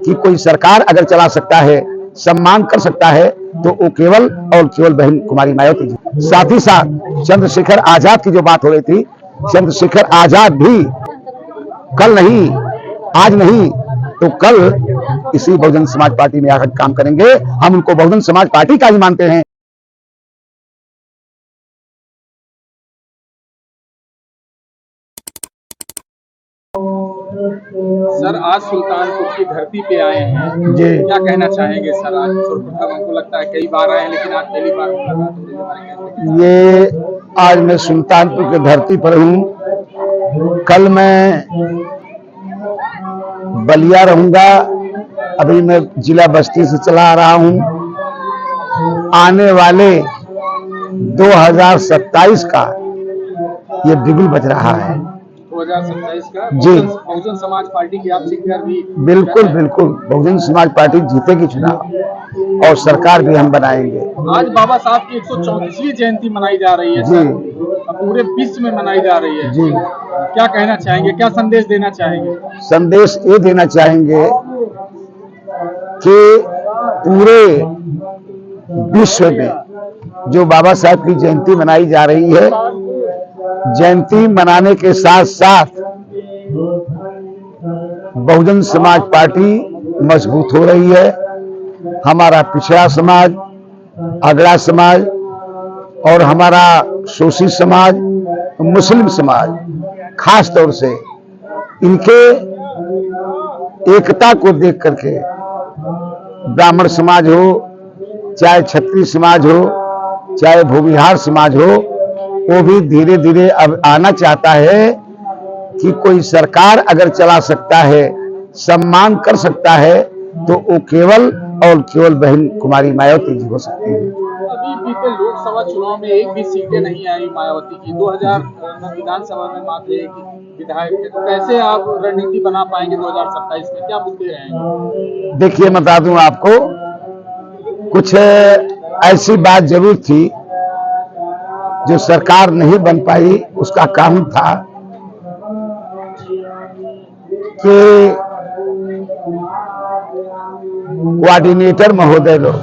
कि कोई सरकार अगर चला सकता है, सम्मान कर सकता है, तो वो केवल और केवल बहन कुमारी मायावती जी। साथ ही साथ चंद्रशेखर आजाद की जो बात हो रही थी, चंद्रशेखर आजाद भी कल नहीं, आज नहीं तो कल इसी बहुजन समाज पार्टी में आकर काम करेंगे। हम उनको बहुजन समाज पार्टी का ही मानते हैं। सर, आज सुल्तानपुर की धरती पे आए हैं जी, क्या कहना चाहेंगे सर? आज सर्वप्रथम हमको लगता है कई बार आए हैं, लेकिन आज पहली बार मुलाकात। ये आज मैं सुल्तानपुर की धरती पर हूँ। कल मैं बलिया रहूंगा। अभी मैं जिला बस्ती से चला आ रहा हूँ। आने वाले 2027 का ये बिगुल बज रहा है। 2027 का जी, बहुजन समाज पार्टी की आप सीट भी बिल्कुल बिल्कुल बहुजन समाज पार्टी जीतेगी चुनाव और सरकार भी हम बनाएंगे। आज बाबा साहब की 134वीं जयंती मनाई जा रही है जी, पूरे विश्व में मनाई जा रही है जी, क्या कहना चाहेंगे, क्या संदेश देना चाहेंगे? संदेश ये देना चाहेंगे कि पूरे विश्व में जो बाबा साहब की जयंती मनाई जा रही है, जयंती मनाने के साथ साथ बहुजन समाज पार्टी मजबूत हो रही है। हमारा पिछड़ा समाज, अगड़ा समाज और हमारा शोषित समाज, मुस्लिम समाज, खास तौर से इनके एकता को देख करके ब्राह्मण समाज हो, चाहे क्षत्रिय समाज हो, चाहे भूमिहार समाज हो, वो भी धीरे धीरे अब आना चाहता है कि कोई सरकार अगर चला सकता है, सम्मान कर सकता है, तो वो केवल और केवल बहन कुमारी मायावती जी हो सकती है। अभी बीते लोकसभा चुनाव में एक भी सीटें नहीं आई मायावती की। 2000 विधानसभा में मात्र एक विधायक थे, तो कैसे आप रणनीति बना पाएंगे 2027 में? क्या मुद्दे रहेंगे? देखिए, मैं बता दूं आपको, कुछ ऐसी बात जरूर थी जो सरकार नहीं बन पाई। उसका कारण था कि कोऑर्डिनेटर महोदय लोग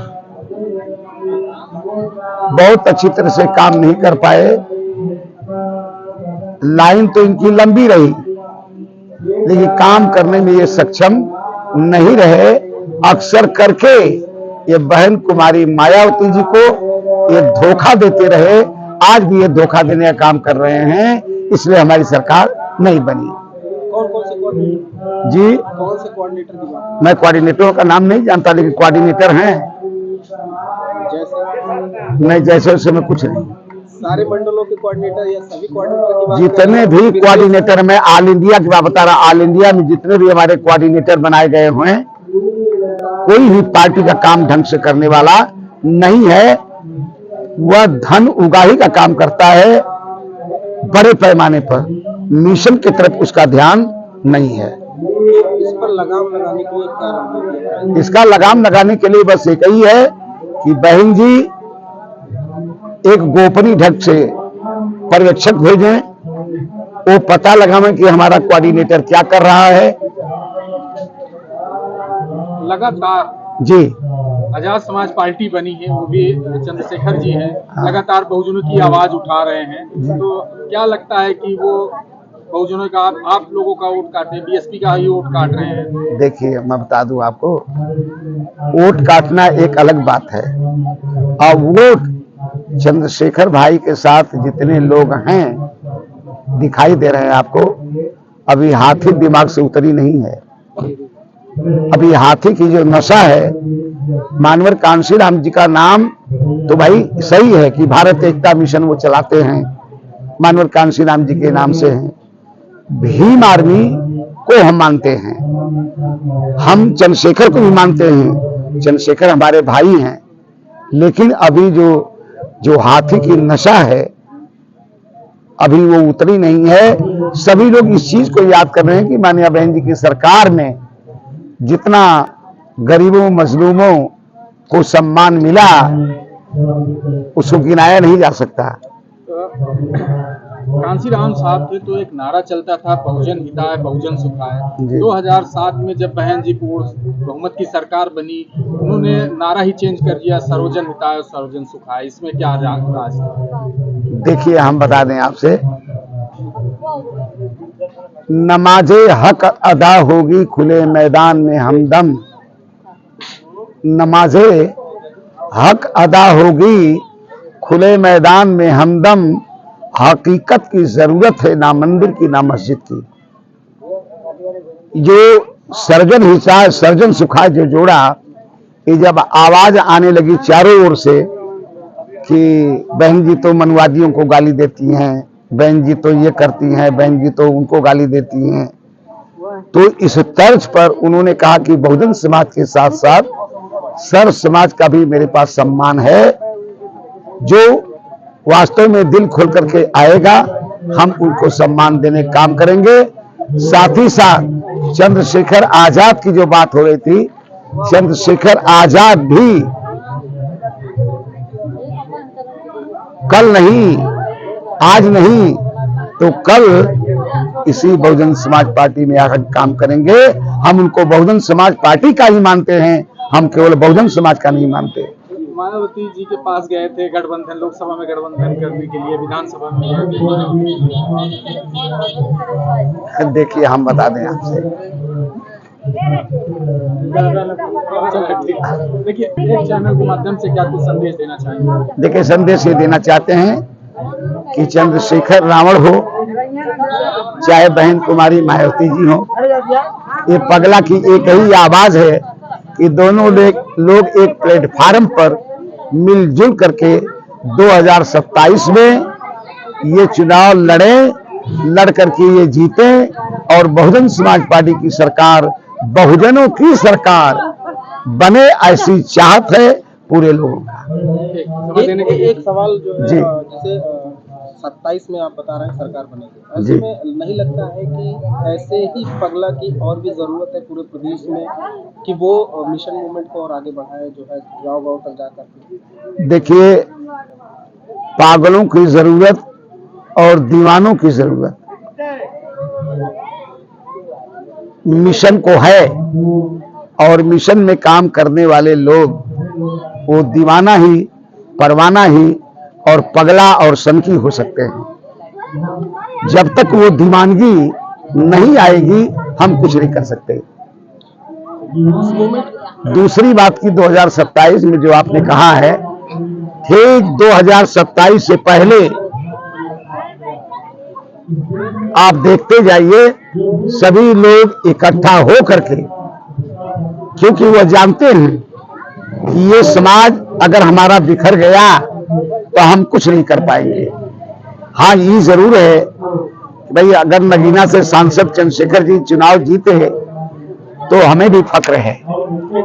बहुत अच्छी तरह से काम नहीं कर पाए। लाइन तो इनकी लंबी रही, लेकिन काम करने में ये सक्षम नहीं रहे। अक्सर करके ये बहन कुमारी मायावती जी को ये धोखा देते रहे। आज भी ये धोखा देने का काम कर रहे हैं, इसलिए हमारी सरकार नहीं बनी। कौन से कोऑर्डिनेटर जी, कौन से कोऑर्डिनेटर की बात? मैं कोऑर्डिनेटरों का नाम नहीं जानता, लेकिन कोऑर्डिनेटर हैं। जैसे नहीं, जैसे वैसे में कुछ नहीं। सारे मंडलों के कोऑर्डिनेटर या सभी कोऑर्डिनेटर की बात? जितने भी कोऑर्डिनेटर, मैं ऑल इंडिया की बात बता रहा, ऑल इंडिया में जितने भी हमारे कोऑर्डिनेटर बनाए गए हुए हैं, कोई भी पार्टी का काम ढंग से करने वाला नहीं है। वह धन उगाही का काम करता है बड़े पैमाने पर, मिशन की तरफ उसका ध्यान नहीं है। इस पर लगाम लगाने के लिए क्या? इसका लगाम लगाने के लिए बस एक ही है कि बहन जी एक गोपनीय ढंग से पर्यवेक्षक भेजें, वो पता लगावें कि हमारा कोऑर्डिनेटर क्या कर रहा है। लगातार जी, आजाद समाज पार्टी बनी है, वो भी चंद्रशेखर जी हैं, लगातार बहुजनों की आवाज उठा रहे हैं, तो क्या लगता है कि वो बहुजनों का आप लोगों का वोट काट रहे हैं, बीएसपी का ही वोट काट रहे हैं? देखिए, मैं बता दूं आपको, वोट काटना एक अलग बात है, और वोट चंद्रशेखर भाई के साथ जितने लोग हैं दिखाई दे रहे हैं आपको, अभी हाथी दिमाग से उतरी नहीं है। अभी हाथी की जो नशा है, मानवर कांशीराम जी का नाम तो भाई सही है कि भारत एकता मिशन वो चलाते हैं, मानवर कांशीराम जी के नाम से हैं। भीम आर्मी को हम मानते हैं, हम चंद्रशेखर को भी मानते हैं, चंद्रशेखर हमारे भाई हैं, लेकिन अभी जो हाथी की नशा है अभी वो उतरी नहीं है। सभी लोग इस चीज को याद कर रहे हैं कि माननीय बहन जी की सरकार में जितना गरीबों मजलूमों को सम्मान मिला उसको गिनाया नहीं जा सकता। कांसीराम साहब थे तो एक नारा चलता था, बहुजन हिताय बहुजन सुखाय। जी। 2007 में जब बहन जी पूर्ण बहुमत की सरकार बनी, उन्होंने नारा ही चेंज कर दिया, सर्वजन हिताय और सर्वजन सुखाय। इसमें क्या राज था? देखिए, हम बता दें आपसे, नमाजे हक अदा होगी खुले मैदान में हमदम। नमाजे हक अदा होगी खुले मैदान में हमदम। हकीकत की जरूरत है ना मंदिर की ना मस्जिद की। जो सर्जन हिसाब सर्जन सुखाय जो जोड़ा, ये जब आवाज आने लगी चारों ओर से कि बहन जी तो मनवादियों को गाली देती हैं, बहन जी तो ये करती हैं, बहन जी तो उनको गाली देती हैं, तो इस तर्ज पर उन्होंने कहा कि बहुजन समाज के साथ साथ सर्व समाज का भी मेरे पास सम्मान है। जो वास्तव में दिल खोल करके आएगा, हम उनको सम्मान देने का काम करेंगे। साथ ही साथ चंद्रशेखर आजाद की जो बात हो रही थी, चंद्रशेखर आजाद भी कल नहीं, आज नहीं तो कल इसी बहुजन समाज पार्टी में आकर काम करेंगे। हम उनको बहुजन समाज पार्टी का ही मानते हैं, हम केवल बहुजन समाज का नहीं मानते। मायावती जी के पास गए थे गठबंधन, लोकसभा में गठबंधन करने के लिए, विधानसभा में गए थे। देखिए, हम बता दें आपसे, देखिए एक चैनल के माध्यम से क्या कुछ संदेश देना चाहेंगे? देखिए, संदेश ये देना चाहते हैं कि चंद्रशेखर रावण हो चाहे बहन कुमारी मायावती जी हो, ये पगला की एक ही आवाज है कि दोनों लोग एक प्लेटफार्म पर मिलजुल करके 2027 में ये चुनाव लड़ करके ये जीते और बहुजन समाज पार्टी की सरकार, बहुजनों की सरकार बने, ऐसी चाहत है पूरे लोगों का। एक सवाल जो है, जी। जैसे 27 में आप बता रहे हैं सरकार बनेगी, ऐसे में नहीं लगता है कि ऐसे ही पगला की और भी जरूरत है पूरे प्रदेश में कि वो मिशन मूवमेंट को और आगे बढ़ाए, जो है गांव-गांव तक जाकर? देखिए, पागलों की जरूरत और दीवानों की जरूरत मिशन को है, और मिशन में काम करने वाले लोग वो दीवाना ही, परवाना ही और पगला और सनकी हो सकते हैं। जब तक वो दीवानगी नहीं आएगी, हम कुछ नहीं कर सकते। दूसरी बात की 2027 में जो आपने कहा है, ठीक 2027 से पहले आप देखते जाइए, सभी लोग इकट्ठा हो करके, क्योंकि वह जानते हैं कि ये समाज अगर हमारा बिखर गया तो हम कुछ नहीं कर पाएंगे। हाँ, ये जरूर है कि भाई अगर नगीना से सांसद चंद्रशेखर जी चुनाव जीते हैं तो हमें भी फक्र है,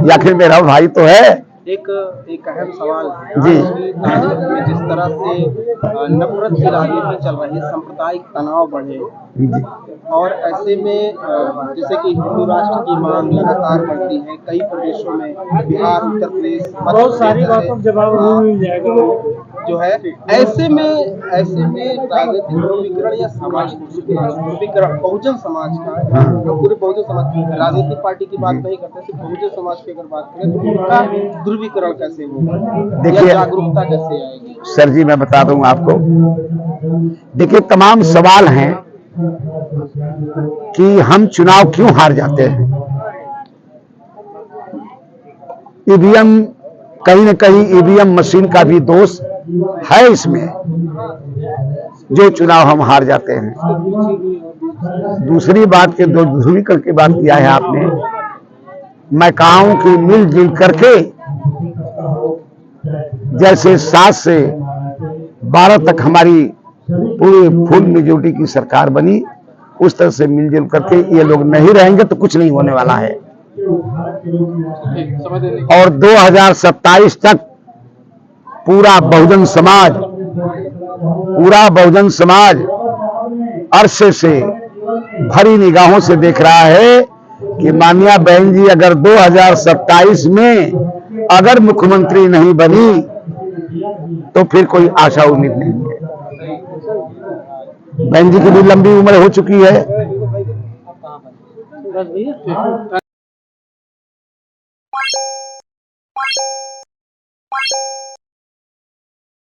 या फिर मेरा भाई तो है। एक अहम सवाल है जी। राजनीति में जिस तरह से नफरत की राजनीति चल रही है, सांप्रदायिक तनाव बढ़े, और ऐसे में जैसे कि हिंदू राष्ट्र की मांग लगातार बढ़ती है कई प्रदेशों में, बिहार, उत्तर प्रदेश, बहुत सारी बातों का जवाब मिल जाएगा जो है, ऐसे में राजनीतिक ध्रुवीकरण या सामाजिक ध्रुवीकरण बहुजन समाज का, पूरे बहुजन समाज, राजनीतिक पार्टी की बात नहीं करते, सिर्फ बहुजन समाज की अगर बात करें तो उनका ध्रुवीकरण कैसे होगा, देखिए, जागरूकता कैसे आएगी? सर जी, मैं बता दूं आपको, देखिए तमाम सवाल हैं कि हम चुनाव क्यों हार जाते हैं। ईवीएम, कहीं न कहीं ईवीएम मशीन का भी दोष है इसमें, जो चुनाव हम हार जाते हैं। दूसरी बात के दो ध्रुवीकरण की बात किया है आपने, मैं कहा हूं कि मिलजुल करके जैसे 7 से 12 तक हमारी पूरी फुल मेजोरिटी की सरकार बनी, उस तरह से मिलजुल करके ये लोग नहीं रहेंगे तो कुछ नहीं होने वाला है। और 2027 तक पूरा बहुजन समाज अरसे से भरी निगाहों से देख रहा है कि माननीय बहन जी अगर 2027 में अगर मुख्यमंत्री नहीं बनी तो फिर कोई आशा उम्मीद नहीं है। बहन जी की भी लंबी उम्र हो चुकी है। ठीक।